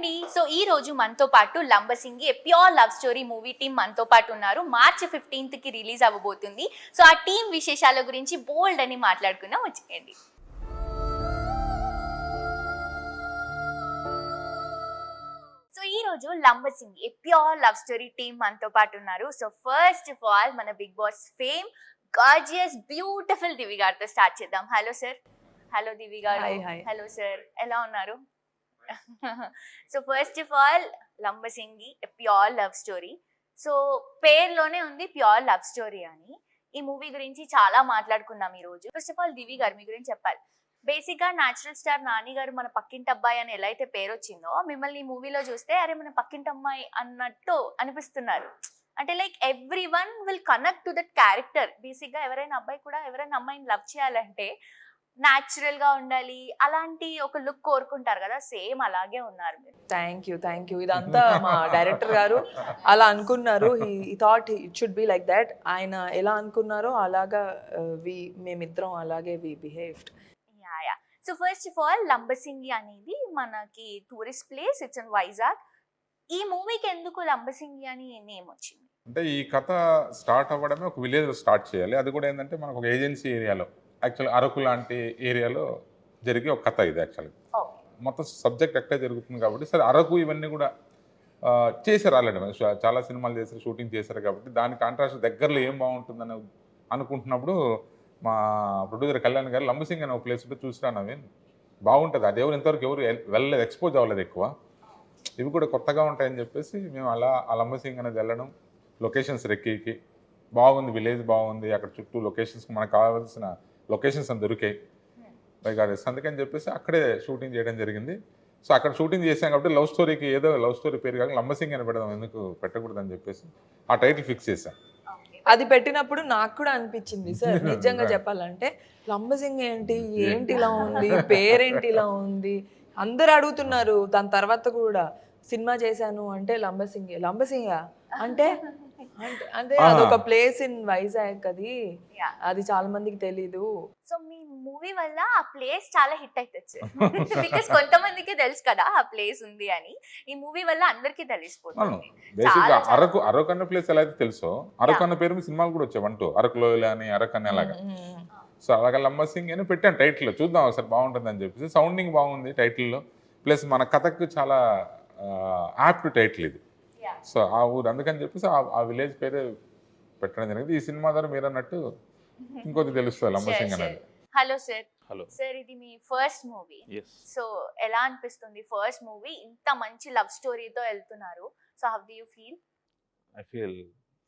అండి. సో ఈ రోజు మనతో పాటు Lambasingi pure love story movie team మనతో పాటు ఉన్నారు. మార్చి 15th కి రిలీజ్ అవ్వబోతుంది. సో ఆ టీం విశేషాల గురించి బోల్డ్ అని మాట్లాడుకుందాం, వచ్చేయండి. సో ఈ రోజు Lambasingi pure love story team మనతో పాటు ఉన్నారు. సో ఫస్ట్ ఆఫ్ ఆల్ మన Bigg Boss fame gorgeous beautiful Divi గారితో స్టార్ట్ చేద్దాం. Hello sir. హలో దివి గారు. హలో సార్, ఎలా ఉన్నారు? So first of all Lambasingi pure love story. So పేరులోనే ఉంది ప్యూర్ లవ్ స్టోరీ అని. ఈ మూవీ గురించి చాలా మాట్లాడుకున్నాం ఈ రోజు. ఫస్ట్ ఆఫ్ ఆల్ దివి గారు మీ గురించి చెప్పాలి. బేసిక్ గా న్యాచురల్ స్టార్ నాని గారు మన పక్కింటి అబ్బాయి అని ఎలా అయితే పేరు వచ్చిందో, మిమ్మల్ని ఈ మూవీలో చూస్తే అరే మన పక్కింటి అమ్మాయి అన్నట్టు అనిపిస్తున్నారు. అంటే like every one will connect to that character. Basic గా ఎవరైనా అబ్బాయి కూడా ఎవరైనా అమ్మాయిని లవ్ చేయాలంటే న్యాచురల్ గా ఉండాలి, అలాంటి ఒక లుక్ కోరుకుంటారు కదా, సేమ్ అలాగే ఉన్నారు మీరు. థ్యాంక్ యూ ఇదంతా మా డైరెక్టర్ గారు అలా అనుకున్నారు. He thought it should be like that. ఆయన ఎలా అనుకున్నారో అలాగా మేమిద్దరం అలాగే we behaved. Yeah. So first of all Lambasingi అనేది మనకి tourist place, it's in Vizag. ఈ మూవీకి ఎందుకు లంబసింగి అని నేమ్ వచ్చింది? అంటే ఈ కథ స్టార్ట్ అవ్వడమే ఒక విలేజ్ స్టార్ట్ చేయాలి. అది కూడా ఏంటంటే మనకు ఒక ఏజెన్సీ ఏరియాలో, యాక్చువల్లీ అరకు లాంటి ఏరియాలో జరిగే ఒక కథ ఇది. యాక్చువల్లీ మొత్తం సబ్జెక్ట్ ఎక్కడ జరుగుతుంది కాబట్టి సరే అరకు ఇవన్నీ కూడా చేశారు ఆల్రెడీ. చాలా సినిమాలు చేశారు, షూటింగ్ చేశారు కాబట్టి దాని కాంట్రాస్ట్ దగ్గరలో ఏం బాగుంటుందని అనుకుంటున్నప్పుడు మా ప్రొడ్యూసర్ కళ్యాణ్ గారు లంబసింగ్ అనే ఒక ప్లేస్ ఉంటే చూసినా నవీన్ బాగుంటుంది, అది ఇంతవరకు ఎవరు వెళ్ళలేదు, ఎక్స్పోజ్ అవ్వలేదు ఎక్కువ, ఇవి కూడా కొత్తగా ఉంటాయని చెప్పేసి మేము అలా ఆ లంబసింగ్ అనేది వెళ్ళడం, లొకేషన్స్ రెక్కి బాగుంది, విలేజ్ బాగుంది, అక్కడ చుట్టూ లొకేషన్స్ మనకు కావాల్సిన లొకేషన్స్ అని దొరికాయి బైగాడేసి, అందుకని చెప్పేసి అక్కడే షూటింగ్ చేయడం జరిగింది. సో అక్కడ షూటింగ్ చేసాం కాబట్టి లవ్ స్టోరీకి ఏదో లవ్ స్టోరీ పేరు కాక లంబసింగ్ అని పెడదాం, ఎందుకు పెట్టకూడదని చెప్పేసి ఆ టైటిల్ ఫిక్స్ చేశాం. అది పెట్టినప్పుడు నాకు కూడా అనిపించింది సార్, నిజంగా చెప్పాలంటే లంబసింగ్ ఏంటి ఇలా ఉంది, పేరేంటి ఇలా ఉంది, అందరు అడుగుతున్నారు. దాని తర్వాత కూడా సినిమా చేశాను అంటే లంబసింగా అంటే అంటే అదొక ప్లేస్ ఇన్ వైజాగ్, అది చాలా మందికి తెలీదు. సో మీ మూవీ వల్ల ఆ ప్లేస్ చాలా హిట్ అవుతుంది బికాస్ కొంతమందికి తెలుసు కదా ఆ ప్లేస్ ఉంది అని. ఈ మూవీ వల్ల అందరికీ తెలిసిపోతుంది. బేసిక్గా అరకు అన్న ప్లేస్ ఎలా అయితే తెలుసో, అరకు అన్న పేరు మీద సినిమాలు కూడా వచ్చాయి, అంటూ అరకులో అని అరకు అని అలాగా. సో అలాగే లంబసింగ్ అని పెట్టాను టైటిల్లో, చూద్దాం ఒకసారి బాగుంటుంది అని చెప్పేసి. సౌండింగ్ బాగుంది టైటిల్లో, ప్లస్ మన కథకు చాలా యాప్ట్ టైటిల్ ఇది. సో ఆ ఊరు, అందుకని చెప్పేసి ఆ విలేజ్ పేరే పెట్టడం జరిగింది. ఈ సినిమా ద్వారా మీరు అన్నట్టు ఇంకొకటి తెలుస్తుంది లంబసింగ్ అనేది. Hello sir. హలో సార్, ఇది మీ ఫస్ట్ మూవీ. సో ఎలా అనిపిస్తుంది ఫస్ట్ మూవీ ఇంత మంచి లవ్ స్టోరీతో వెళ్తున్నారు? So how do you feel? I feel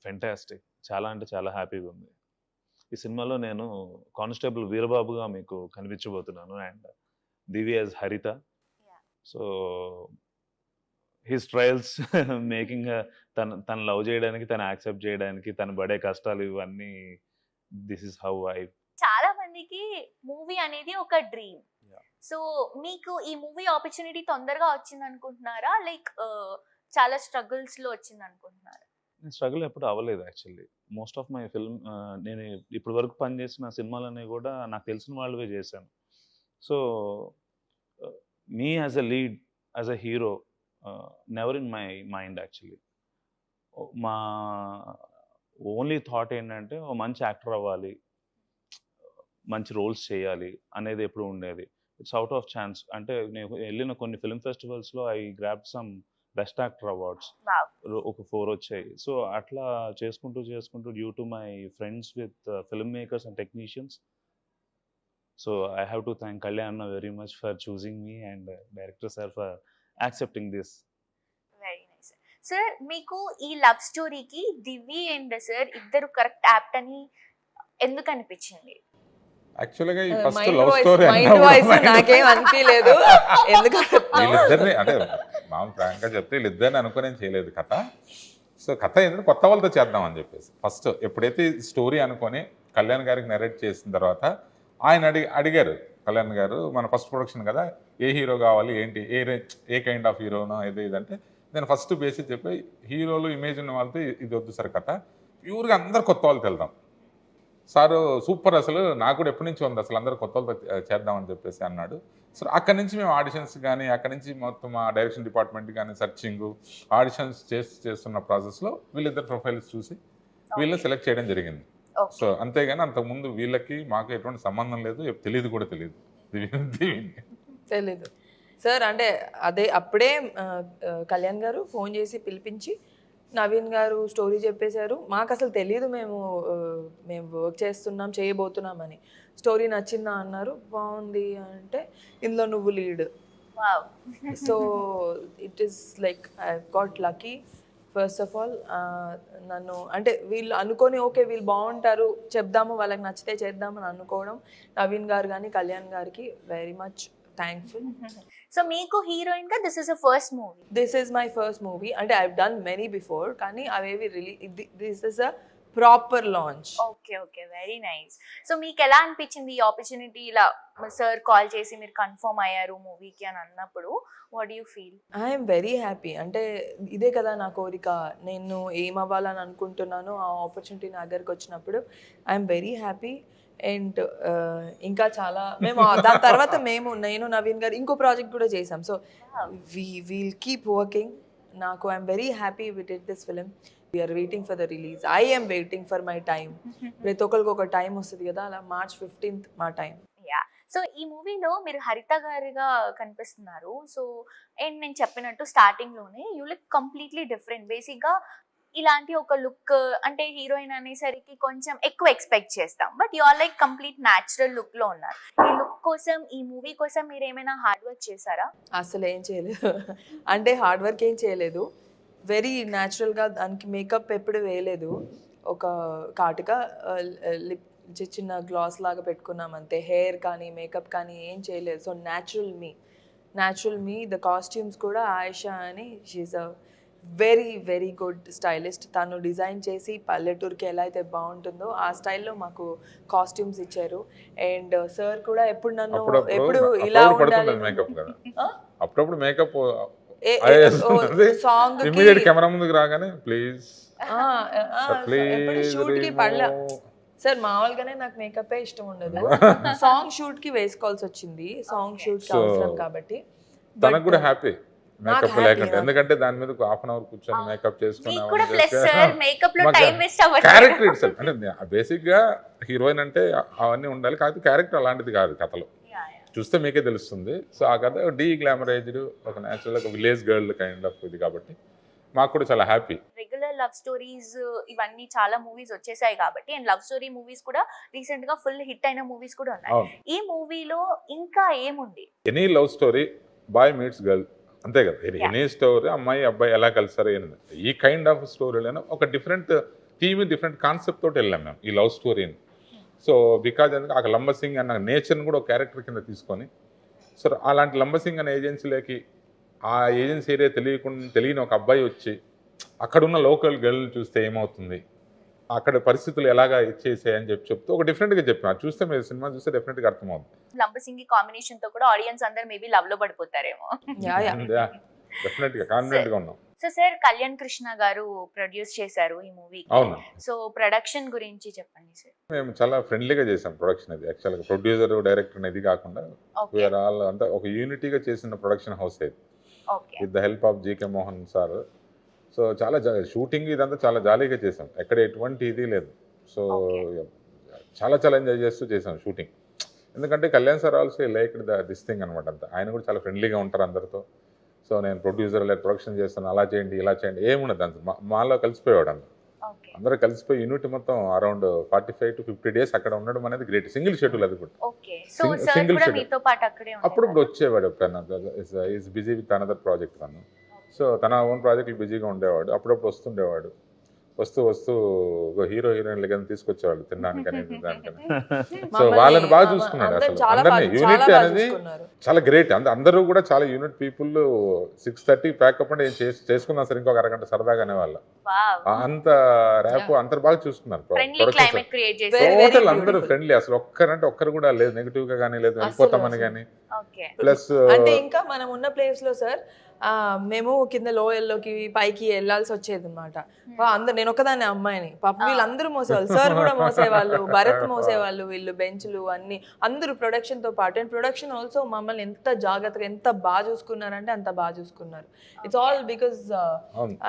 fantastic, చాలా అంటే చాలా హ్యాపీగా ఉంది. ఈ సినిమాలో నేను కానిస్టేబుల్ వీరబాబుగా మీకు కనిపించబోతున్నాను, అండ్ దివి యాజ్ హరిత. సో హిస్ ట్రయల్స్ మేకింగ్ తను లవ్ చేయడానికి, తను యాక్సెప్ట్ చేయడానికి, తను పడే కష్టాలు, ఇవన్నీ దిస్ ఇస్ హౌ ఐ. చాలా మందికి మూవీ అనేది ఒక డ్రీమ్. సో మీకు ఈ మూవీ ఆపర్చునిటీ తొందరగా వచ్చింది అనుకుంటున్నారా, లైక్ చాలా స్ట్రగుల్స్ లో వచ్చింది అనుకుంటున్నారా? స్ట్రగుల్ ఎప్పుడు అవ్వలేదు actually. Most of my film, నేను ఇప్పటి వరకు పనిచేసిన సినిమాలన్నీ కూడా నాకు తెలిసిన వాళ్ళవే చేశాను. So me as a lead, as a hero, never in my mind actually. మా ఓన్లీ థాట్ ఏంటంటే ఓ మంచి యాక్టర్ అవ్వాలి, మంచి రోల్స్ చేయాలి అనేది ఎప్పుడు ఉండేది. It's out of chance. అంటే నేను వెళ్ళిన కొన్ని ఫిల్మ్ ఫెస్టివల్స్లో I grab some best actor awards, ఒక 4 వచ్చాయి. సో అట్లా చేసుకుంటూ due to my friends with film makers and technicians, so I have to thank Kalyan very much for choosing me and director sir for accepting this. Very nice. Sir, మీకు ఈ love స్టోరీకి Divi and sir ఇద్దరు correct apt అని ఎందుకు అనిపించింది? యాక్చువల్గా ఈ first love story నాకేం అనిపించలేదు, ఎందుకంటే వీళ్ళిద్దరిని అంటే మామూలు ప్రాంక్గా చెప్తే వీళ్ళిద్దరిని అనుకుని ఏం చేయలేదు కథ. సో కథ ఏంటంటే కొత్త వాళ్ళతో చేద్దాం అని చెప్పేసి ఫస్ట్ ఎప్పుడైతే స్టోరీ అనుకొని కళ్యాణ్ గారికి నెరేట్ చేసిన తర్వాత ఆయన అడిగారు కళ్యాణ్ గారు, మన ఫస్ట్ ప్రొడక్షన్ కదా, ఏ హీరో కావాలి ఏంటి, ఏ కైండ్ ఆఫ్ హీరోనో ఇదంటే నేను ఫస్ట్ బేసిక్ చెప్పి హీరోలు ఇమేజ్ ఉన్న వాళ్ళతో ఇది వద్దు సార్ కథ, ప్యూర్గా అందరు కొత్త వాళ్ళతో వెళ్దాం. సారు సూపర్, అసలు నాకు కూడా ఎప్పటి నుంచి ఉంది, అసలు అందరూ కొత్త వాళ్ళతో చేద్దామని చెప్పేసి అన్నాడు. సో అక్కడి నుంచి మేము ఆడిషన్స్ కానీ, అక్కడి నుంచి మొత్తం ఆ డైరెక్షన్ డిపార్ట్మెంట్ కానీ సర్చింగ్, ఆడిషన్స్ చేస్తున్న ప్రాసెస్లో వీళ్ళిద్దరు ప్రొఫైల్స్ చూసి వీళ్ళని సెలెక్ట్ చేయడం జరిగింది. సో అంతేగాని అంతకుముందు వీళ్ళకి మాకు ఎటువంటి సంబంధం లేదు, తెలియదు కూడా తెలియదు. తెలీదు సార్. అంటే అప్పుడే కళ్యాణ్ గారు ఫోన్ చేసి పిలిపించి నవీన్ గారు స్టోరీ చెప్పేశారు. మాకు అసలు తెలియదు మేము వర్క్ చేస్తున్నాం, చేయబోతున్నామని. స్టోరీ నచ్చిందా అన్నారు, బాగుంది అంటే ఇందులో నువ్వు lead. So it is like I got lucky. First of all నన్ను అంటే వీళ్ళు అనుకొని ఓకే వీళ్ళు బాగుంటారు చెప్దాము, వాళ్ళకి నచ్చితే చేద్దామని అనుకోవడం, నవీన్ గారు కానీ కళ్యాణ్ గారికి వెరీ మచ్ థ్యాంక్ఫుల్. సో మీకు హీరోయిన్ గా this is a first movie? This is my first movie. అంటే ఐ డన్ మెనీ బిఫోర్, కానీ అవేవి this is a proper launch. Okay okay, very nice. So మీకు ఎలా అనిపించింది ఈ ఆపర్చునిటీ, ఇలా సార్ కాల్ చేసి మీరు కన్ఫర్మ్ అయ్యారు మూవీకి అని అన్నప్పుడు? What do you feel? I'm very happy. అంటే ఇదే కదా నా కోరిక, నేను ఏం అవ్వాలని అనుకుంటున్నానో ఆ ఆపర్చునిటీ నా దగ్గరకు వచ్చినప్పుడు ఐఎమ్ వెరీ హ్యాపీ. అండ్ ఇంకా చాలా మేము దాని తర్వాత నేను నవీన్ గారు ఇంకో ప్రాజెక్ట్ కూడా చేసాం. So we'll keep working. నాకు I'm very happy with it this film. We're waiting for the release. I am waiting for my time. ప్రతి ఒక్కరికి ఒక టైం వస్తుంది కదా, అలా March 15th మా టైం. సో ఈ మూవీలో మీరు హరిత గారిగా కనిపిస్తున్నారు. సో అండ్ నేను చెప్పినట్టు స్టార్టింగ్ లోనే you look completely different. Basic గా ఇలాంటి ఒక లుక్ అంటే హీరోయిన్ అనేసరికి కొంచెం ఎక్కువ ఎక్స్పెక్ట్ చేస్తాం, but you are like complete natural look లో ఉన్నారు. ఈ లుక్ కోసం, ఈ మూవీ కోసం మీరు ఏమైనా హార్డ్ వర్క్ చేశారా? అసలు ఏం చేయలేదు. అంటే హార్డ్ వర్క్ ఏం చేయలేదు. వెరీ న్యాచురల్గా, దానికి మేకప్ ఎప్పుడు వేయలేదు. ఒక కాటుగా లిప్ చిన్న గ్లాస్ లాగా పెట్టుకున్నాం అంతే. హెయిర్ కానీ మేకప్ కానీ ఏం చేయలేదు. సో న్యాచురల్ మీ. ద కాస్ట్యూమ్స్ కూడా ఆయిషా అని, she is a very very good stylist. తను డిజైన్ చేసి పల్లెటూరుకి ఎలా అయితే బాగుంటుందో ఆ స్టైల్లో మాకు కాస్ట్యూమ్స్ ఇచ్చారు. అండ్ సార్ కూడా ఎప్పుడు నన్ను ఎప్పుడు ఇలా ఉండాలి, అప్పుడప్పుడు మేకప్ సాంగ్ కెమెరా ముందుకు రాగానే ప్లీజ్ షూట్ కి పడలే సార్. మామూలుగానే నాకు మేకప్ ఇష్టం ఉండదు. సాంగ్ షూట్ కి వేసుకోవాల్సి వచ్చింది, సాంగ్ షూట్ కి అవసరం కాబట్టి. తనకు కూడా హ్యాపీ మేకప్ లేకుండా, ఎందుకంటే దాని మీద హాఫ్ అన్ అవర్ కూర్చొని మేకప్ చేసుకున్నాం. క్యారెక్టర్ ఇట్ సెల్ఫ్ అంటే బేసిక్ గా హీరోయిన్ అంటే అవన్నీ ఉండాలి, కాకపోతే క్యారెక్టర్ అలాంటిది కాదు కథలో. చూస్తే మీకే తెలుస్తుంది. సో ఆ కథ గ్లామరైజ్డ్, ఒక న్యాచురల్, ఒక విలేజ్ గర్ల్ కైండ్ ఆఫ్ ఇది కాబట్టి మాకు కూడా చాలా హ్యాపీ. రెగ్యులర్ లవ్ స్టోరీస్ ఇవన్నీ చాలా మూవీస్ వచ్చేసాయి కాబట్టి, అండ్ లవ్ స్టోరీ మూవీస్ కూడా రీసెంట్ గా ఫుల్ హిట్ అయిన మూవీస్ కూడా ఉన్నాయి. ఈ మూవీలో ఇంకా ఏముంది? Any love story, boy meets girl, అంతే కదా. ఎనీ స్టోరీ, అమ్మాయి అబ్బాయి ఎలా కలిసారు ఏంది, ఈ కైండ్ ఆఫ్ స్టోరీలను ఒక డిఫరెంట్ థీమ్, డిఫరెంట్ కాన్సెప్ట్ తోటి వెళ్ళాం మేము ఈ లవ్ స్టోరీని. సో బికాజ్ ఎందుకంటే ఆ లంబసింగ్ అన్న నేచర్ని కూడా ఒక క్యారెక్టర్ కింద తీసుకొని, సో అలాంటి లంబసింగ్ అనే ఏజెన్సీలోకి, ఆ ఏజెన్సీ ఏరియా తెలియని ఒక అబ్బాయి వచ్చి అక్కడున్న లోకల్ గర్ల్ చూస్తే ఏమవుతుంది, అక్కడ పరిస్థితులు ఎలాగా ఇచ్చేసాయని చెప్తూ ఒక డిఫరెంట్గా చెప్పాను. చూస్తే మీరు సినిమా చూస్తే డెఫినెట్గా అర్థమవుతుంది. లంబసింగి కాంబినేషన్ తో కూడా ఆడియన్స్ అందరూ మేబీ లవ్ లో పడిపోతారేమో. డెఫినెట్గా కాన్ఫిడెంట్ గా ఉన్నాం. సో సార్, కళ్యాణ్ కృష్ణ గారు ప్రొడ్యూస్ చేశారు ఈ మూవీ. అవును. సో ప్రొడక్షన్ గురించి చెప్పండి సార్. మేము చాలా ఫ్రెండ్లీగా చేసాం ప్రొడక్షన్. అది యాక్చువల్గా ప్రొడ్యూసర్ డైరెక్టర్ అనేది కాకుండా వీఆర్ ఆల్ అంతా ఒక యూనిటీగా చేసిన ప్రొడక్షన్ హౌస్ ఇది, with the help of GK Mohan sir. So చాలా షూటింగ్ ఇదంతా చాలా జాలీగా చేసాం, ఎక్కడ ఎటువంటి ఇది లేదు. సో చాలా ఎంజాయ్ చేస్తూ చేసాం షూటింగ్. ఎందుకంటే Kalyan sir also like this thing అనమాట. అంతా ఆయన కూడా చాలా ఫ్రెండ్లీగా ఉంటారు అందరితో. సో నేను ప్రొడ్యూసర్ లేదు, ప్రొడక్షన్ చేస్తాను, అలా చేయండి ఇలా చేయండి ఏమున్నది అంత మాలో కలిసిపోయాడు. అందరూ కలిసిపోయి యూనిట్ మొత్తం అరౌండ్ 45 to 50 days అక్కడ ఉండడం అనేది గ్రేట్. సింగిల్ షెడ్యూల్ అది కూడా. Single schedule. అప్పుడు వచ్చేవాడు, is busy with another project తను. సో తన ఓన్ ప్రాజెక్టులు బిజీగా ఉండేవాడు. అప్పుడప్పుడు వస్తుండేవాడు. వస్తూ హీరో హీరోయిన్లు కానీ తీసుకొచ్చేవాళ్ళు తినడానికని దానికని. సో వాళ్ళని బాగా చూసుకున్నాడు. అసలు అందరినీ యూనిట్ అనేది చాలా గ్రేట్. అందరూ కూడా చాలా యూనిట్ పీపుల్. 6:30 ప్యాకప్ అంటే ఏం చేసుకున్నాం సార్, ఇంకొక అరగంట సరదాగానే వాళ్ళ అంత ర్యాప్ అంత బాగా చూసుకున్నారు. టోటల్ అందరూ ఫ్రెండ్లీ. అసలు ఒక్కరు కూడా లేదు నెగిటివ్ గా కానీ, లేదు వెళ్ళిపోతామని కానీ. ప్లస్ అంటే ఇంకా మనం ఉన్న ప్లేస్ లో సార్ మేము కింద లోయల్లోకి పైకి వెళ్ళాల్సి వచ్చేది అనమాట. అందరు, నేను ఒక్కదాన్ని అమ్మాయిని, పాప వీళ్ళందరూ మోసేవాళ్ళు, సార్ కూడా మోసేవాళ్ళు, భరత్ మోసేవాళ్ళు, వీళ్ళు బెంచ్లు అన్ని అందరూ ప్రొడక్షన్తో పాటు. అండ్ ప్రొడక్షన్ ఆల్సో మమ్మల్ని ఎంత జాగ్రత్తగా ఎంత బాగా చూసుకున్నారంటే అంత బాగా చూసుకున్నారు. ఇట్స్ ఆల్ బికాస్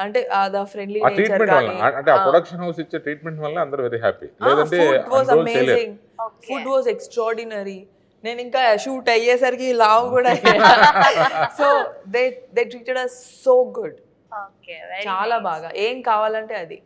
అంటే ద ఫ్రెండ్లీ నేచర్ ట్రీట్మెంట్ వల్ల, కానీ అంటే ఆ ప్రొడక్షన్ హౌస్ ఇచ్చే ట్రీట్మెంట్ వల్ల అందరూ వెరీ హ్యాపీ. లేదంటే food was amazing, food was extraordinary. నేను ఇంకా షూట్ అయ్యేసరికి లావు కూడా so they treated us so good, okay, చాలా బాగా. ఏం కావాలంటే అది.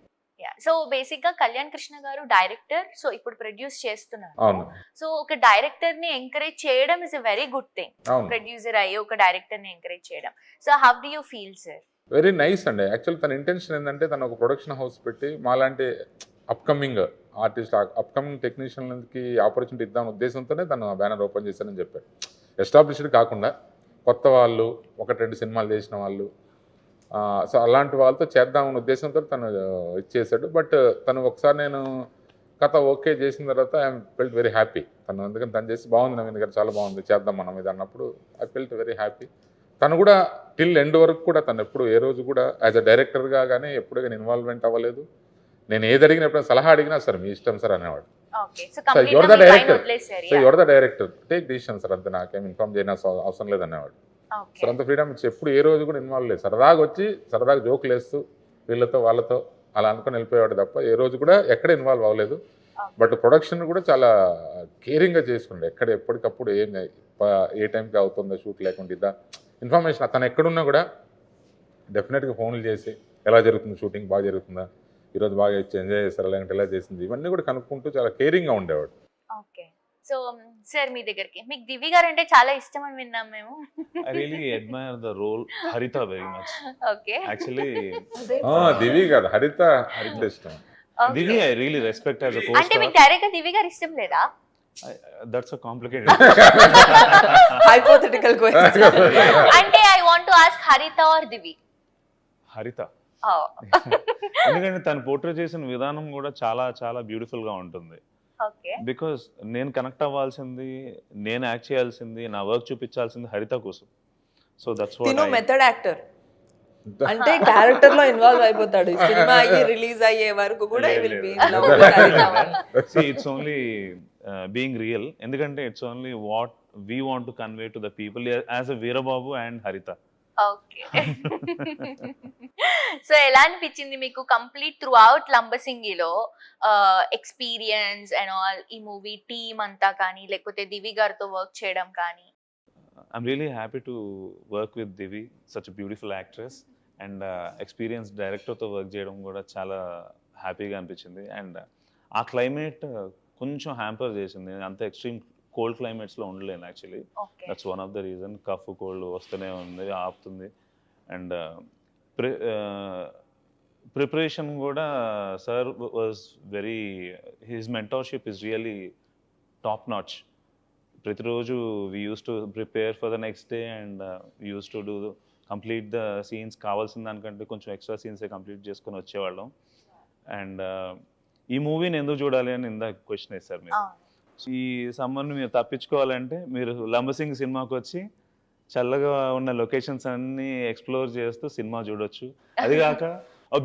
సో బేసిక్ గా కళ్యాణ్ కృష్ణ గారు డైరెక్టర్, సో ఇప్పుడు ప్రొడ్యూస్ చేస్తున్నారు. అవును సో ఒక డైరెక్టర్ ని ఎంకరేజ్ చేయడం is a very good thing. అవును ప్రొడ్యూసర్ అయ్యి ఒక డైరెక్టర్ ని ఎంకరేజ్ చేయడం. So how do you feel sir? Very nice అండి. యాక్చువల్ తన ఇంటెన్షన్ ఏంటంటే తను ఒక ప్రొడక్షన్ హౌస్ పెట్టి మాలాంటి అప్కమింగ్ ఆర్టిస్ట్, అప్కమింగ్ టెక్నీషియన్కి ఆపర్చునిటీ ఇద్దామనే ఉద్దేశంతోనే తను బ్యానర్ ఓపెన్ చేశానని చెప్పాడు. ఎస్టాబ్లిష్డ్ కాకుండా కొత్త వాళ్ళు, 1-2 సినిమాలు చేసిన వాళ్ళు, సో అలాంటి వాళ్ళతో చేద్దామనే ఉద్దేశంతో తను ఇచ్చేసాడు. బట్ తను ఒకసారి నేను కథ ఓకే చేసిన తర్వాత ఐ ఫెల్ట్ వెరీ హ్యాపీ. తను అందుకని తను చేసి బాగుంది నవీన్ గారు, చాలా బాగుంది, చేద్దాం మనం ఇది అన్నప్పుడు ఐ ఫెల్ట్ వెరీ హ్యాపీ. తను కూడా టిల్ ఎండ్ వరకు కూడా తను ఎప్పుడు ఏ రోజు కూడా యాజ్ అ డైరెక్టర్గా కానీ ఎప్పుడు కానీ ఇన్వాల్వ్మెంట్ అవ్వలేదు. నేను ఏది అడిగినా, ఎప్పుడైనా సలహా అడిగినా సార్ మీ ఇష్టం సార్ అనేవాడు. So your the director, so your the director, take decision sir, అంతే, నాకేం ఇన్ఫార్మ్ చేయని అవసరం లేదనేవాడు. సార్ అంత ఫ్రీడమ్ ఇచ్చి ఎప్పుడు ఏ రోజు కూడా ఇన్వాల్వ్ లేదు. సరదాగా వచ్చి సరదాగా జోకులు వేస్తూ వీళ్ళతో వాళ్ళతో అలా అనుకుని వెళ్ళిపోయేవాడు తప్ప ఏ రోజు కూడా ఎక్కడ ఇన్వాల్వ్ అవ్వలేదు. బట్ ప్రొడక్షన్ కూడా చాలా కేరింగ్గా చేసుకుండే. ఎక్కడ ఎప్పటికప్పుడు ఏ టైంకి అవుతుందో షూట్ లేకుండా ఇద్దా ఇన్ఫర్మేషన్. అతను ఎక్కడున్నా కూడా డెఫినెట్గా ఫోన్లు చేసి ఎలా జరుగుతుంది షూటింగ్, బాగా జరుగుతుందా, ఈరోజు బాగా ఎంజాయ్ చేస్తారా, లేదంటే ఎలా చేసింది, ఇవన్నీ కూడా కనుక్కుంటూ చాలా కేరింగ్గా ఉండేవాడు. ఓకే. సో సార్ మీ దగ్గరికి, మీకు దివి గారు అంటే చాలా ఇష్టం అని విన్నాం మేము. I really admire the role Haritha very much. Okay. Actually, దివి కాదు, హరిత ఇష్టం. Divi I really respect as a అంటే co-star. మీకు డైరెక్ట్ గా దివి గారు ఇష్టం లేదా? That's a complicated. Hypothetical question. అంటే ఐ వాంట్ టు ఆస్క్ హరిత ఆర్ దివి. హరిత. ఎందుకంటే తను పోర్ట్రే చేసిన విధానం కూడా చాలా చాలా బ్యూటిఫుల్ గా ఉంటుంది. ఓకే. బికాస్ నేను కనెక్ట్ అవ్వాల్సింది, నేను యాక్ట్ చేయాల్సింది, నా వర్క్ చూపించాల్సింది హరిత కోసం. సో దట్స్ తిను వాట్ మెథడ్ యాక్టర్, అంటే క్యారెక్టర్ లో ఇన్వాల్వ్ అయిపోతాడు. సినిమా అయ్యి రిలీజ్ అయ్యే వరకు కూడా ఇట్స్ ఓన్లీ బీయింగ్ రియల్. ఎందుకంటే it's only what we want to convey to the people as a Veerababu and Haritha. Okay. So ఎలా అనిపించింది మీకు కంప్లీట్ త్రూ అవుట్ లంబసింగిలో ఎక్స్పీరియన్స్ అండ్ ఆల్, ఈ మూవీ టీమ్ అంతా కానీ, లేకపోతే దివి గారితో వర్క్ చేయడం కానీ? I'm really happy to work with Divi, such a beautiful actress, and experienced director తో వర్క్ చేయడం కూడా చాలా హ్యాపీగా అనిపించింది. అండ్ ఆ క్లైమేట్ కొంచెం హ్యాంపర్ చేసింది. అంత ఎక్స్ట్రీమ్ కోల్డ్ క్లైమేట్స్లో ఉండలేను actually. That's one of the reason. Cough cold వస్తూనే ఉంది, ఆపుతుంది. అండ్ ప్రిపరేషన్ కూడా sir was very, his mentorship is really top notch. ప్రతిరోజు we use to prepare for the next day and use to do complete the scenes. కావాల్సిన దానికంటే కొంచెం extra సీన్సే complete చేసుకొని వచ్చేవాళ్ళం. అండ్ ఈ మూవీని ఎందుకు చూడాలి అని ఇందాక క్వశ్చన్ వేశారు మీరు. ఈ సమ్మర్ని మీరు తప్పించుకోవాలంటే మీరు లంబసింగ్ సినిమాకి వచ్చి చల్లగా ఉన్న లొకేషన్స్ అన్నీ ఎక్స్ప్లోర్ చేస్తూ సినిమా చూడొచ్చు. అది కాక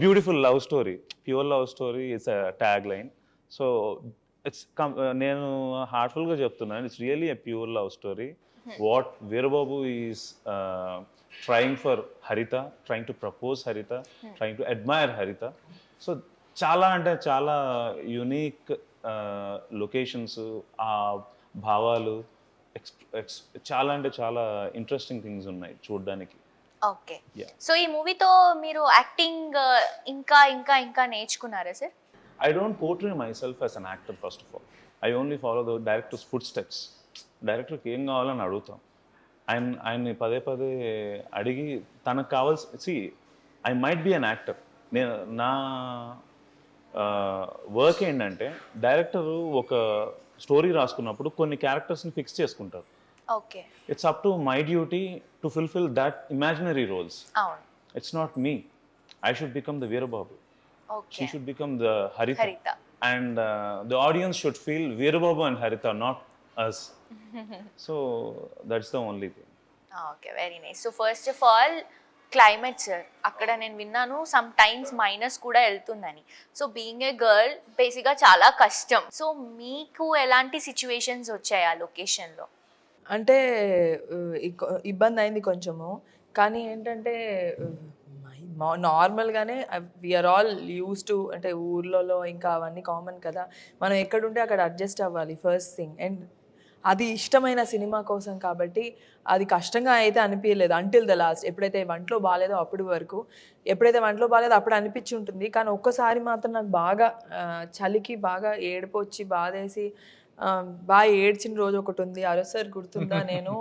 beautiful love story, pure love story it's tag line. So it's నేను హార్ట్ఫుల్గా చెప్తున్నాను, it's really a pure love story. What Veerababu is trying for హరిత, ట్రయింగ్ టు ప్రపోజ్ హరిత, ట్రయింగ్ టు అడ్మైర్ హరిత. సో చాలా అంటే చాలా యునీక్ లొకేషన్స్, ఆ భావాలు, చాలా అంటే చాలా ఇంట్రెస్టింగ్ థింగ్స్ ఉన్నాయి చూడడానికి. ఓకే. సో ఈ మూవీతో మీరు యాక్టింగ్ ఇంకా ఇంకా ఇంకా నేర్చుకున్నారా sir? I don't portray myself as an actor first of all. I only follow the director's footsteps. డైరెక్టర్కి ఏం కావాలని అడుగుతాం. ఆయన్ని పదే పదే అడిగి తనకు కావాల్సి, I might be an actor. నేను నా వర్క్ ఏంటంటే డైరెక్టరు ఒక స్టోరీ రాసుకున్నప్పుడు కొన్ని క్యారెక్టర్స్ని ఫిక్స్ చేసుకుంటారు. Okay. It's up to my duty to fulfil that imaginary roles. అవును. It's not me. I should become the Veerababu. Okay. She should become the Haritha. And the audience should feel Veerababu and Haritha, not us. So that's the only thing. Okay, very nice. So first of all, climate sir అక్కడ నేను విన్నాను some times minus కూడా వెళ్తుందని. So being a girl బేసిక్గా చాలా కష్టం. So మీకు ఎలాంటి సిచ్యువేషన్స్ వచ్చాయి ఆ లొకేషన్లో? అంటే ఇబ్బంది అయింది కొంచెము, కానీ ఏంటంటే నార్మల్గానే వీఆర్ ఆల్ యూస్ టు, అంటే ఊర్లలో ఇంకా అవన్నీ కామన్ కదా, మనం ఎక్కడుంటే అక్కడ అడ్జస్ట్ అవ్వాలి ఫస్ట్ థింగ్. అండ్ అది ఇష్టమైన సినిమా కోసం కాబట్టి అది కష్టంగా అయితే అనిపించలేదు అంటిల్ ద లాస్ట్. ఎప్పుడైతే వంటలో బాగాలేదో అప్పుడు వరకు, ఎప్పుడైతే వంటలో బాగాలేదో అప్పుడు అనిపించి ఉంటుంది. కానీ ఒక్కసారి మాత్రం నాకు బాగా చలికి బాగా ఏడుపు వచ్చి బాధేసి బాగా ఏడ్చిన రోజు ఒకటి ఉంది. అరొసారి గుర్తుందా, నేను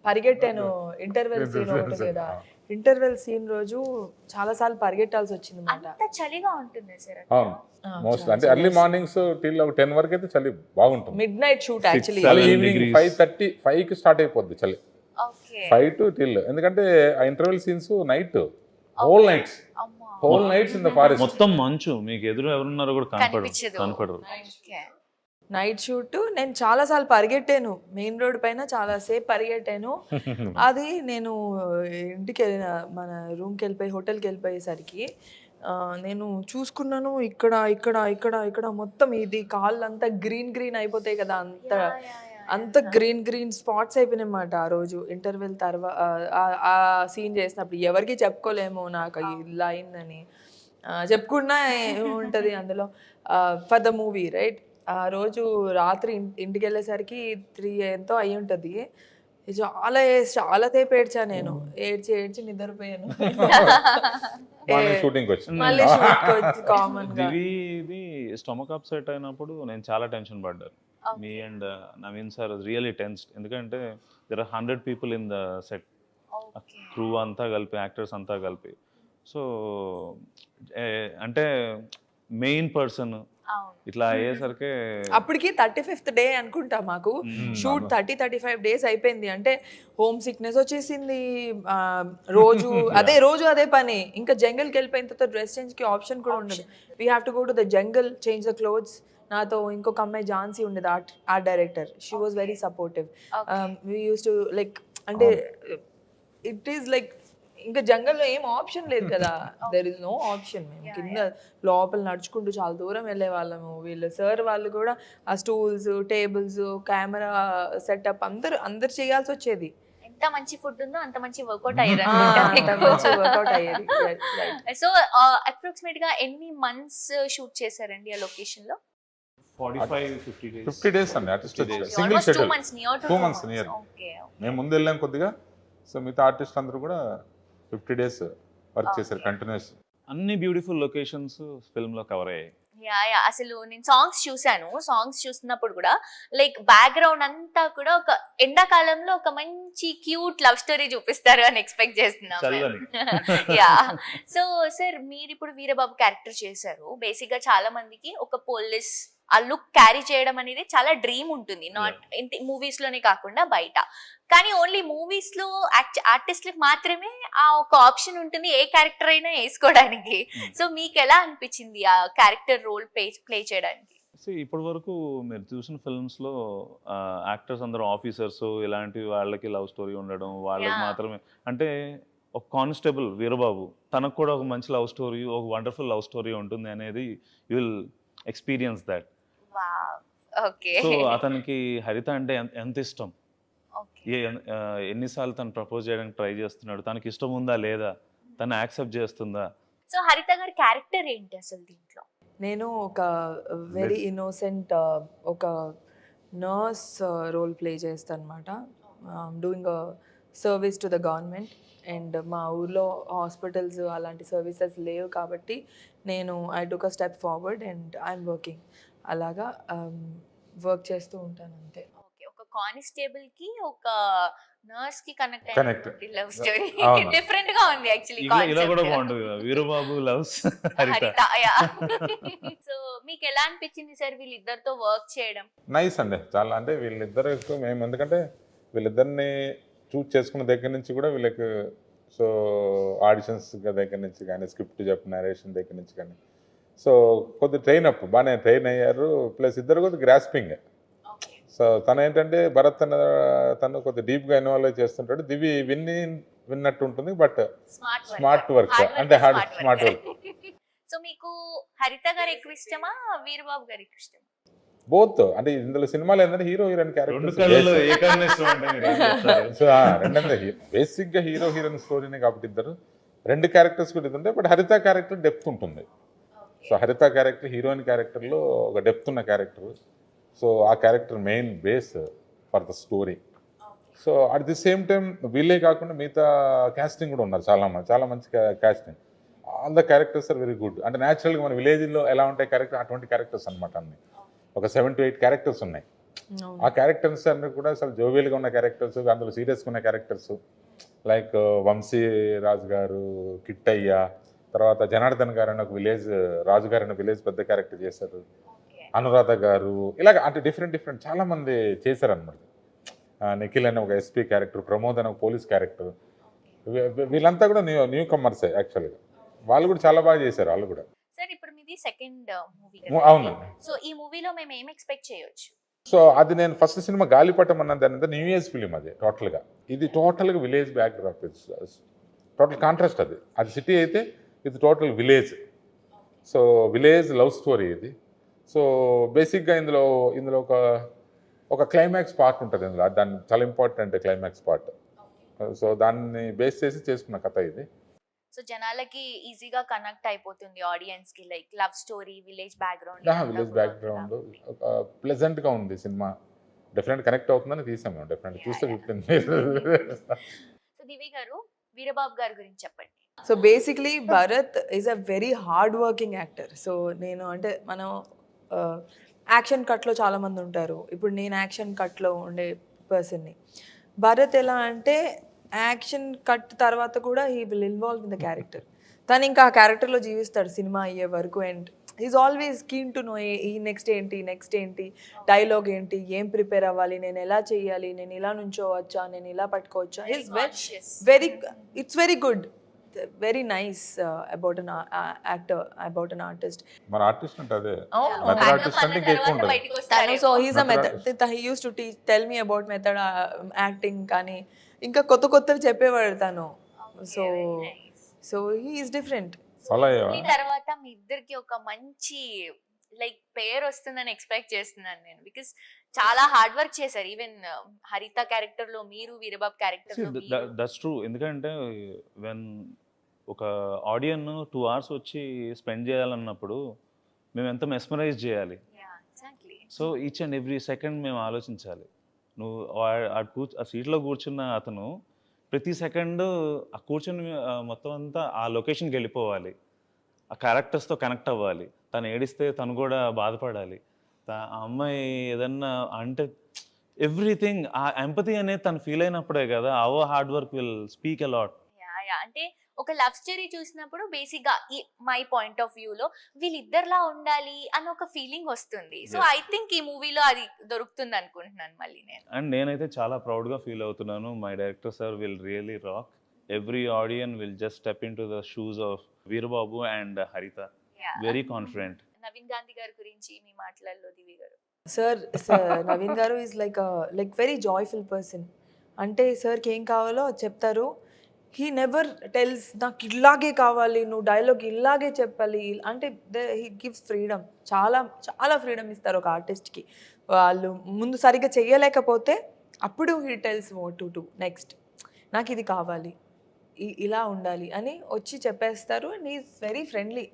పరిగెట్టాను ఇంటర్వెల్ సీన్ ఒకటి కదా, ఇంటర్వెల్ సీన్ రోజు చాలాసార్లు పరిగెట్టాల్సి వచ్చింది అనమాట. అంత చలిగా ఉంటుంది సార్? అవును, మోస్ట్ అంటే ఎర్లీ మార్నింగ్స్ టిల్ 10 వరకు అయితే చలి బాగుంటుంది. Midnight shoot actually. Evening 5:30 start అయిపోద్ది చలి, 5 to till. ఎందుకంటే ఆ interval scenes night, whole nights in the forest, మొత్తం మంచు, మీకు ఎదురు ఎవరున్నారో కూడా కనపడరు. Night shoot. నేను చాలాసార్లు పరిగెట్టాను మెయిన్ రోడ్ పైన, చాలాసేపు పరిగెట్టాను. అది నేను ఇంటికి వెళ్ళిన మన రూమ్కి వెళ్ళిపోయి హోటల్కి వెళ్ళిపోయేసరికి నేను చూసుకున్నాను, ఇక్కడ ఇక్కడ ఇక్కడ ఇక్కడ మొత్తం ఇది కాళ్ళు అంతా గ్రీన్ అయిపోతాయి కదా, అంత గ్రీన్ స్పాట్స్ అయిపోయినాయి అన్నమాట ఆ రోజు ఇంటర్వెల్ తర్వాత. ఆ సీన్ చేసినప్పుడు ఎవరికి చెప్పుకోలేము నాకు ఇలా అయిందని, చెప్పుకున్నా ఏముంటుంది అందులో. ఫర్ ద మూవీ రైట్, ఆ రోజు రాత్రి ఇంటికి వెళ్ళేసరికి 3 ఎంతో అయి ఉంటుంది. చాలా సేపు ఏడ్చా నేను, ఏడ్చి నిద్రపోయాను. షూటింగ్ వచ్చింది మళ్ళీ కామన్ గా. ఇది స్టమక్ అప్సెట్ అయినప్పుడు నేను చాలా టెన్షన్ పడ్డాను. Me and Naveen sir really tensed, ఎందుకంటే there are 100 people in the set, crew అంతా కలిపి, యాక్టర్స్ అంతా కలిపి. సో అంటే మెయిన్ పర్సన్ ఇట్లా అయ్యేసరికి అప్పటికి 35th డే అనుకుంటా మాకు షూట్. 35 days అయిపోయింది. అంటే హోమ్ సిక్నెస్ వచ్చేసింది రోజు అదే పని. ఇంకా జంగల్కి వెళ్ళిపోయిన తర్వాత డ్రెస్ చేంజ్కి ఆప్షన్ కూడా ఉండదు. We have to go to the jungle, change the clothes. నాతో ఇంకొక అమ్మాయి ఝాన్సీ ఉండేది, art director. She was very supportive. We use to like, అంటే ఇట్ ఈస్ లైక్ ఇంకా జంగల్లో ఏం ఆప్షన్ లేదు కదా, దెర్ ఇస్ నో ఆప్షన్. మేము కింద లోపల నడుచుకుంటూ చాలా దూరం వెళ్ళే వాళ్ళము. వీళ్ళు సార్ వాళ్ళు కూడా ఆ స్టూల్స్, టేబుల్స్, కెమెరా సెటప్ అందరు చేయాల్సి వచ్చేది. ఎంత మంచి ఫుడ్ ఉందో అంత మంచి వర్కౌట్ అయ్యేది. సో అప్రాక్సిమేట్ గా ఎన్ని మంత్స్ షూట్ చేశారండి ఆ లొకేషన్ లో? 50 days అండి. Artist single schedule 2 months near. మేము ముందు వెళ్ళాం కొద్దిగా. సో మిగతా ఆర్టిస్ట్ అందరూ కూడా 50 days వర్క్ చేశారు కంటిన్యూస్. అన్ని బ్యూటిఫుల్ లొకేషన్స్ ఫిల్మ్ లో కవర్ అయ్యాయి. అసలు నేను సాంగ్స్ చూసాను. సాంగ్స్ చూస్తున్నప్పుడు కూడా లైక్ బ్యాక్గ్రౌండ్ అంతా కూడా ఒక ఎండాకాలంలో ఒక మంచి క్యూట్ లవ్ స్టోరీ చూపిస్తారు అని ఎక్స్పెక్ట్ చేస్తున్నాను. సో సార్, మీరు ఇప్పుడు వీరబాబు క్యారెక్టర్ చేశారు. బేసిక్ గా చాలా మందికి ఒక పోలీస్ ఆ లుక్ క్యారీ చేయడం అనేది చాలా డ్రీమ్ ఉంటుంది, నాట్ మూవీస్ లోనే కాకుండా బయట. కానీ ఓన్లీ మూవీస్ లో ఆర్టిస్ట్లకు మాత్రమే ఆ ఒక ఆప్షన్ ఉంటుంది, ఏ క్యారెక్టర్ అయినా వేసుకోవడానికి. సో మీకు ఎలా అనిపించింది ఆ క్యారెక్టర్ రోల్ ప్లే చేయడానికి? ఇప్పటి వరకు మీరు చూసిన ఫిల్మ్స్ లో యాక్టర్స్ అందరూ ఆఫీసర్స్, ఇలాంటి వాళ్ళకి లవ్ స్టోరీ ఉండడం, వాళ్ళకి మాత్రమే. అంటే ఒక కానిస్టేబుల్ వీరబాబు, తనకు కూడా ఒక మంచి లవ్ స్టోరీ, ఒక వండర్ఫుల్ లవ్ స్టోరీ ఉంటుంది అనేది you will experience that. So అతనికి హరిత అంటే ఎంత ఇష్టం, ఎన్నిసార్లు తను ప్రపోజ్ చేయడానికి ట్రై చేస్తున్నాడు, తనకి ఇష్టం ఉందా లేదా, తను యాక్సెప్ట్ చేస్తుందా. సో హరిత గారి క్యారెక్టర్ ఏంటి అసలు దీంట్లో? నేను ఒక వెరీ ఇన్నోసెంట్ ఒక నర్స్ రోల్ ప్లే చేస్తాను అనమాట. Doing service to the government. And మా ఊర్లో హాస్పిటల్స్ అలాంటి సర్వీసెస్ లేవు కాబట్టి నేను I took a step forward and I'm working. అలాగా వర్క్ చేస్తూ ఉంటాను అంతే. ఒక కానిస్టేబుల్ కి ఒక నర్స్ కి కనెక్ట్ లవ్ స్టోరీ డిఫరెంట్ గా ఉంది యాక్చువల్లీ. ఇలా కూడా బాగుంటుంది వీరబాబు లవ్స్ హరిత. సో మీకు ఎలా అనిపించింది సార్ వీళ్ళిద్దరితో వర్క్ చేయడం? నైస్ అండి చాలా. అంటే వీళ్ళిద్దరు మేము ఎందుకంటే వీళ్ళిద్దరిని చూస్ చేసుకున్న దగ్గర నుంచి కూడా వీళ్ళకి, సో ఆడిషన్స్ దగ్గర నుంచి కానీ, స్క్రిప్ట్ చెప్పిన నరేషన్ దగ్గర నుంచి కానీ, సో కొద్దిగా బాగానే ట్రైన్ అయ్యారు. ప్లస్ ఇద్దరు కొద్దిగా గ్రాస్పింగ్. సో తను ఏంటంటే భరత్ తను కొద్దిగా డీప్గా ఇన్వాల్వ్ చేస్తుంటాడు. దివి విన్నట్టు ఉంటుంది, బట్ స్మార్ట్ స్మార్ట్ వర్క్ అంటే హార్డ్ స్మార్ట్ వర్క్. సో మీకు హరిత గారు ఎక్కువ ఇష్టమా, వీరబాబు గారు ఎక్కువ ఇష్టమా? బోత్ అంటే ఇందులో సినిమాలు ఏంటంటే హీరో హీరోయిన్ రెండు కళ్ళలో క్యారెక్టర్ ఏకాన్ని ఇష్టం అంటే మీరు ఏం చెప్తారు? సో రెండంటే బేసిక్ గా హీరో హీరోయిన్ స్టోరీనే కాబట్టి ఇద్దరు రెండు క్యారెక్టర్స్ కూడా ఇది ఉంటాయి, బట్ హరిత క్యారెక్టర్ డెప్త్ ఉంటుంది. సో హరిత క్యారెక్టర్ హీరోయిన్ క్యారెక్టర్లో ఒక డెప్త్ ఉన్న క్యారెక్టర్. సో ఆ character main base for the story. So at the same time వీళ్ళే కాకుండా మిగతా క్యాస్టింగ్ కూడా ఉన్నారు చాలా మంచి casting. All the characters are very good. అంటే న్యాచురల్గా మన విలేజ్లో ఎలా ఉంటాయి క్యారెక్టర్ అటువంటి క్యారెక్టర్స్ అనమాట అన్ని. ఒక 7 to 8 క్యారెక్టర్స్ ఉన్నాయి. ఆ క్యారెక్టర్స్ అన్ని కూడా అసలు జోవియల్గా ఉన్న క్యారెక్టర్స్, అందులో సీరియస్గా ఉన్న క్యారెక్టర్స్ లైక్ వంశీ రాజు గారు, కిట్టయ్య, తర్వాత జనార్దన్ గారు అని ఒక విలేజ్ రాజు గారు అనే విలేజ్ పెద్ద క్యారెక్టర్ చేశారు, అనురాధ గారు, ఇలాగ అంటే డిఫరెంట్ చాలా మంది చేశారనమాట. నిఖిల్ అనే ఒక ఎస్పీ క్యారెక్టర్, ప్రమోద్ అనే ఒక పోలీస్ క్యారెక్టర్, వీళ్ళంతా కూడా న్యూ కమర్సే యాక్చువల్గా. వాళ్ళు కూడా చాలా బాగా చేశారు వాళ్ళు కూడా. సార్ ఇప్పుడు మీది సెకండ్ మూవీ, అవును. సో ఈ మూవీలో మేము ఏం ఎక్స్పెక్ట్ చేయొచ్చు? సో అది నేను ఫస్ట్ సినిమా గాలిపటం అన్న దాని న్యూ ఇయర్స్ ఫిలిం అది టోటల్గా. ఇది టోటల్గా village back drop, total contrast. అది సిటీ అయితే ఇది total village. So village love story ఇది. సో బేసిక్గా ఇందులో ఒక క్లైమాక్స్ పార్ట్ ఉంటుంది ఇందులో, దాన్ని చాలా ఇంపార్టెంట్ క్లైమాక్స్ పార్ట్. సో దాన్ని బేస్ చేసి చేసుకున్న కథ ఇది. సో జనాలకి ఈజీగా కనెక్ట్ అయిపోతుంది ఆడియన్స్ కి, like love story, village background. Village background ప్లెజెంట్గా ఉంది సినిమా. డెఫినెట్ కనెక్ట్ అవుతుందని తీసాం మేము. డెఫినెట్ చూస్తే 15. సో దివి గారు, వీరబాబు గారి గురించి చెప్పండి. So basically Bharat is a very hard working actor. So నేను అంటే మనం యాక్షన్ కట్లో చాలామంది ఉంటారు, ఇప్పుడు నేను యాక్షన్ కట్లో ఉండే పర్సన్ని. భరత్ ఎలా అంటే యాక్షన్ కట్ తర్వాత కూడా he will involve in the character. తను ఇంకా ఆ క్యారెక్టర్లో జీవిస్తాడు సినిమా అయ్యే వరకు. And is always keen to know ఈ నెక్స్ట్ ఏంటి, డైలాగ్ ఏంటి, ఏం ప్రిపేర్ అవ్వాలి, నేను ఎలా చేయాలి, నేను ఇలా నుంచోవచ్చా, నేను ఇలా పట్టుకోవచ్చా. Is very it's very good, very nice about an actor, about an artist. మన ఆర్టిస్ట్ అంటే అదే మెథడ్ ఆర్టిస్ట్ అంటే ఎక్కువ ఉంటుంది. So he's a method, he use to tell me about method acting కానీ ఇంకా కొత్తవి చెప్పేవాడు తను. So he is different. ఈ తర్వాత మీ ఇద్దరికి ఒక మంచి లైక్ పేరు వస్తుందని ఎక్స్పెక్ట్ చేస్తున్నాను నేను, బికాస్ చాలా హార్డ్ వర్క్ చేశారు. ఈవెన్ హరిత క్యారెక్టర్ లో మీరు, వీరబాబు క్యారెక్టర్ లో మీరు. That's true. ఎందుకంటే వెన్ ఒక ఆడియన్ 2 hours వచ్చి స్పెండ్ చేయాలన్నప్పుడు మేము ఎంత మెస్మరైజ్ చేయాలి. So each and every second మేము ఆలోచించాలి. నువ్వు ఆ సీట్లో కూర్చున్న అతను ప్రతి సెకండ్ ఆ కూర్చుని మొత్తం అంతా ఆ లొకేషన్కి వెళ్ళిపోవాలి, ఆ క్యారెక్టర్స్తో కనెక్ట్ అవ్వాలి. తను ఏడిస్తే తను కూడా బాధపడాలి, ఆ అమ్మాయి ఏదన్నా అంటే ఎవ్రీథింగ్ ఆ ఎంపతి అనేది తను ఫీల్ అయినప్పుడే కదా hour hard work will speak a lot. అంటే ఒక లవ్ స్టోరీ చూసినప్పుడు బేసిక్ గా మై పాయింట్ ఆఫ్ వ్యూ లో వీళ్ళిద్దరిలా ఉండాలి అని ఒక ఫీలింగ్ వస్తుంది. సో ఐ థింక్ ఈ మూవీలో అది దొరుకుతుంది అనుకుంటున్నాను మళ్ళీ నేను. అండ్ నేనైతే చాలా ప్రౌడ్ గా ఫీల్ అవుతున్నాను. My director sir will really rock. Every audience will just step into the shoes of Veerababu and Haritha. Very confident. Naveen Gandhi గారి గురించి మీ మాటలలో దివి గారు. సార్ నవీన్ గారు is like very joyful person. అంటే సార్కి ఏం కావాలో చెప్తారు. హీ నెవర్ టెల్స్ నాకు ఇలాగే కావాలి, నువ్వు డైలాగ్ ఇలాగే చెప్పాలి అంటే. హీ గివ్స్ ఫ్రీడమ్, చాలా ఫ్రీడమ్ ఇస్తారు ఒక ఆర్టిస్ట్కి. వాళ్ళు ముందు సరిగ్గా చెయ్యలేకపోతే అప్పుడు he tells what to do next, నాకు ఇది కావాలి, ఇలా ఉండాలి అని వచ్చి చెప్పేస్తారు. And is very friendly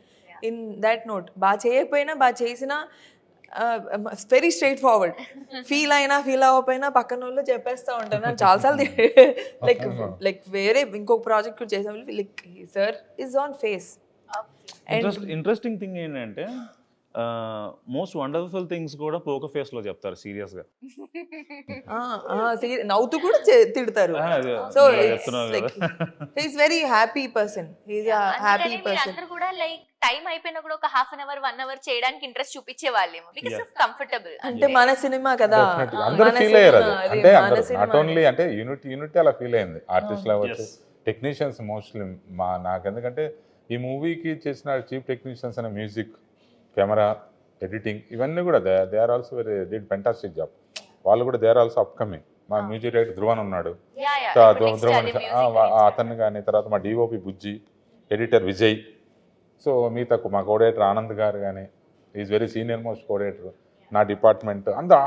in that note. బాగా చేయకపోయినా బాగా చేసినా వెరీ స్ట్రైట్ ఫార్వర్డ్. ఫీల్ అవ్వకపోయినా పక్కన వాళ్ళు చెప్పేస్తూ ఉంటాను. చాలాసార్లు లైక్ వేరే ఇంకొక ప్రాజెక్ట్ చేసాం, like sir is on face. Interesting thing ఏంటంటే మోస్ట్ వండర్ఫుల్ థింగ్స్ కూడా పోకర్ ఫేస్ లో చెప్తారు సీరియస్ గా. నవ్వుతూ కూడా తిడతారు. So is very happy person. Is a happy person. అందరూ కూడా లైక్ టైం అయిపోయినా కూడా ఒక ½ hour 1 hour చేయడానికి ఇంట్రెస్ట్ చూపించే వాళ్ళేమో, బికాస్ ఆఫ్ కంఫర్టబుల్. అంటే మన సినిమా కదా, అందరూ ఫీల్ అయ్యారు. అంటే నాట్ ఓన్లీ అంటే యూనిటీ అలా ఫీల్ అయింది. ఆర్టిస్ట్ అవ్వచ్చు, టెక్నీషియన్స్ మోస్ట్లీ నాకు. ఎందుకంటే ఈ మూవీకి చేసిన చీఫ్ టెక్నీషియన్స్ అనే మ్యూజిక్, కెమెరా, ఎడిటింగ్ ఇవన్నీ కూడా they are also did fantastic job. వాళ్ళు కూడా దే ఆర్ ఆల్సో అప్కమింగ్. మా మ్యూజిక్ డైరెక్టర్ ధ్రువన్ ఉన్నాడు, Yeah, yeah. ఇప్పుడు next ధ్రువన్ అదే music గురించి. అతన్ని కానీ, తర్వాత మా డిఓపి బుజ్జి, ఎడిటర్ విజయ్, సో మిగతా మా కోఆర్డినేటర్ ఆనంద్ గారు కానీ, is very senior most coordinator, నా డిపార్ట్మెంట్ అందరూ